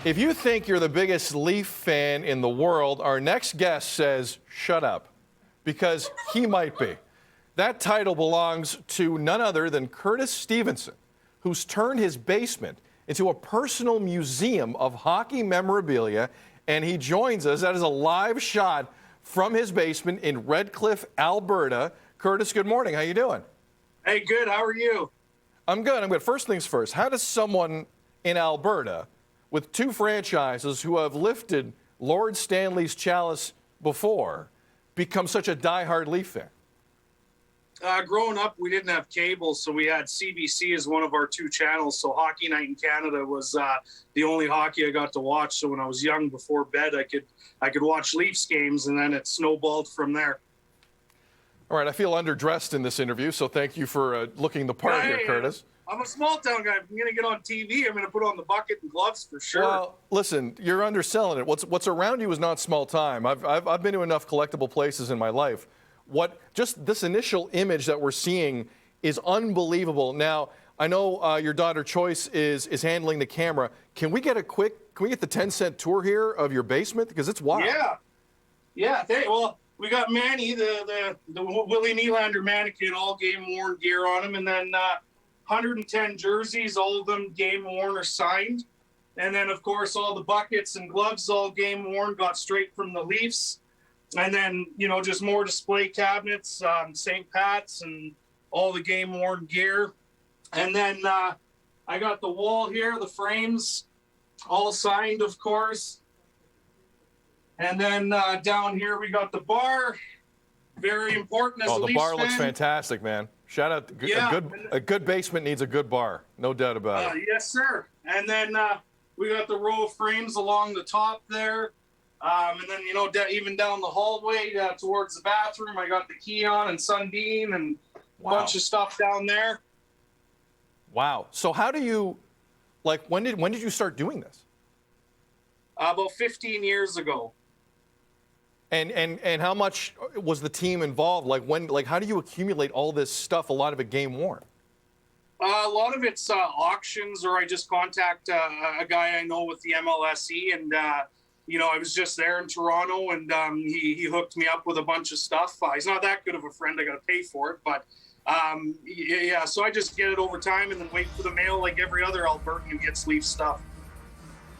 If you think you're the biggest Leaf fan in the world, our next guest says, shut up, because he might be. That title belongs to none other than Kurtis Stevenson, who's turned his basement into a personal museum of hockey memorabilia, and he joins us. That is a live shot from his basement in Red Cliff, Alberta. Kurtis, good morning. How you doing? Hey, good. How are you? I'm good. I'm good. First things first, how does someone in Alberta with two franchises who have lifted Lord Stanley's chalice before become such a diehard Leaf fan? Growing up, we didn't have cable, so we had CBC as one of our two channels. So Hockey Night in Canada was the only hockey I got to watch. So when I was young, before bed, I could watch Leafs games, and then it snowballed from there. All right, I feel underdressed in this interview, so thank you for looking the part here, Kurtis. I'm a small town guy. If I'm going to get on TV, I'm going to put on the bucket and gloves for sure. Well, listen, you're underselling it. What's around you is not small time. I've been to enough collectible places in my life. Just this initial image that we're seeing is unbelievable. Now, I know your daughter Choice is handling the camera. Can we get the 10-cent tour here of your basement? Because it's wild. Yeah. Well, we got Manny, the Willie Nylander mannequin, all game-worn gear on him, and then 110 jerseys, all of them game-worn or signed. And then, of course, all the buckets and gloves, all game-worn, got straight from the Leafs. And then, just more display cabinets, St. Pat's, and all the game-worn gear. And then I got the wall here, the frames, all signed, of course. And then down here we got the bar, very important as a Leafs fan. The bar looks fantastic, man. Shout out, a good basement needs a good bar, no doubt about it. Yes, sir. And then we got the row of frames along the top there. And then, even down the hallway towards the bathroom, I got the Keon and Sundin and a bunch of stuff down there. Wow. So how do you, when did you start doing this? About 15 years ago. And how much was the team involved? How do you accumulate all this stuff? A lot of it game worn. A lot of it's auctions, or I just contact a guy I know with the MLSE, and I was just there in Toronto, and he hooked me up with a bunch of stuff. He's not that good of a friend; I got to pay for it, but so I just get it over time, and then wait for the mail like every other Albertan who gets Leaf stuff.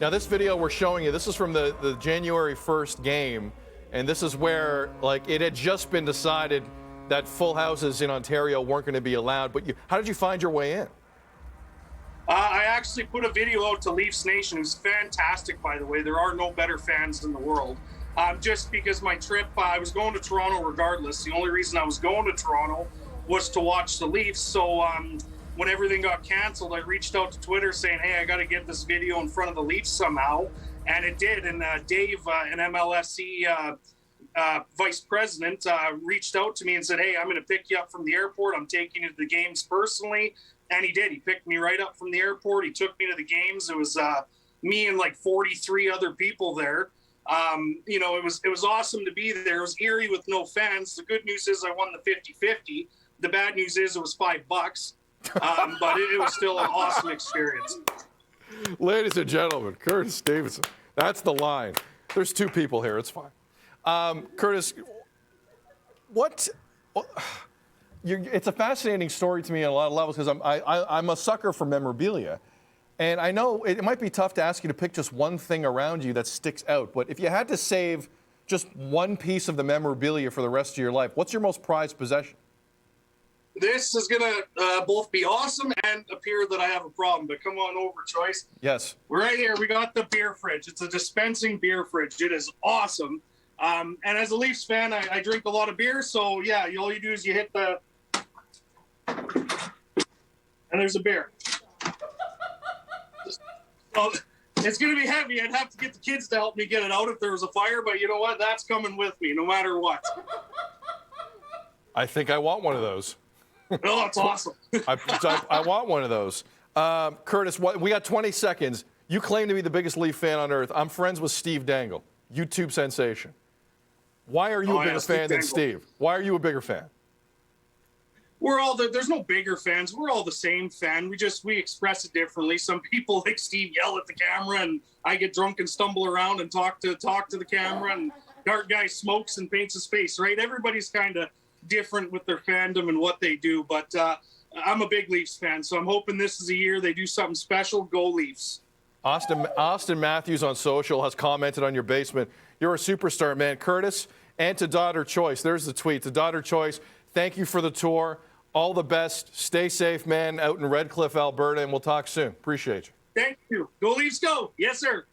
Now, this video we're showing you, this is from the January 1st game. And this is where, it had just been decided that full houses in Ontario weren't going to be allowed. But how did you find your way in? I actually put a video out to Leafs Nation, who's fantastic, by the way. There are no better fans in the world. Just because my trip, I was going to Toronto regardless. The only reason I was going to Toronto was to watch the Leafs. So when everything got canceled, I reached out to Twitter saying, hey, I got to get this video in front of the Leafs somehow. And it did. And Dave, an MLSE vice president, reached out to me and said, hey, I'm going to pick you up from the airport. I'm taking you to the games personally. And he did. He picked me right up from the airport. He took me to the games. It was me and 43 other people there. It was awesome to be there. It was eerie with no fans. The good news is I won the 50-50. The bad news is it was $5. But it was still an awesome experience. Ladies and gentlemen, Kurtis Stevenson. That's the line. There's two people here. It's fine. Kurtis, it's a fascinating story to me on a lot of levels because I'm a sucker for memorabilia. And I know it might be tough to ask you to pick just one thing around you that sticks out. But if you had to save just one piece of the memorabilia for the rest of your life, what's your most prized possession? This is going to both be awesome and appear that I have a problem, but come on over, Choice. Yes. Right here, we got the beer fridge. It's a dispensing beer fridge. It is awesome. And as a Leafs fan, I drink a lot of beer, so yeah, all you do is you hit the... and there's a beer. So, it's going to be heavy. I'd have to get the kids to help me get it out if there was a fire, but you know what? That's coming with me, no matter what. I think I want one of those. Oh, that's awesome. I want one of those. Kurtis, we got 20 seconds. You claim to be the biggest Leaf fan on earth. I'm friends with Steve Dangle, YouTube sensation. Why are you a bigger fan than Steve? Why are you a bigger fan? there's no bigger fans. We're all the same fan. We express it differently. Some people like Steve yell at the camera, and I get drunk and stumble around and talk to the camera, and Dart Guy smokes and paints his face, right? Everybody's kind of different with their fandom and what they do, but I'm a big Leafs fan, so I'm hoping this is a year they do something special. Go Leafs. Austin Matthews on social has commented on your basement. You're a superstar, man. Kurtis, and to Daughter Choice, there's the tweet. To Daughter Choice, thank you for the tour. All the best. Stay safe, man, out in Red Cliff, Alberta, and we'll talk soon. Appreciate you. Thank you. Go Leafs, go. Yes, sir.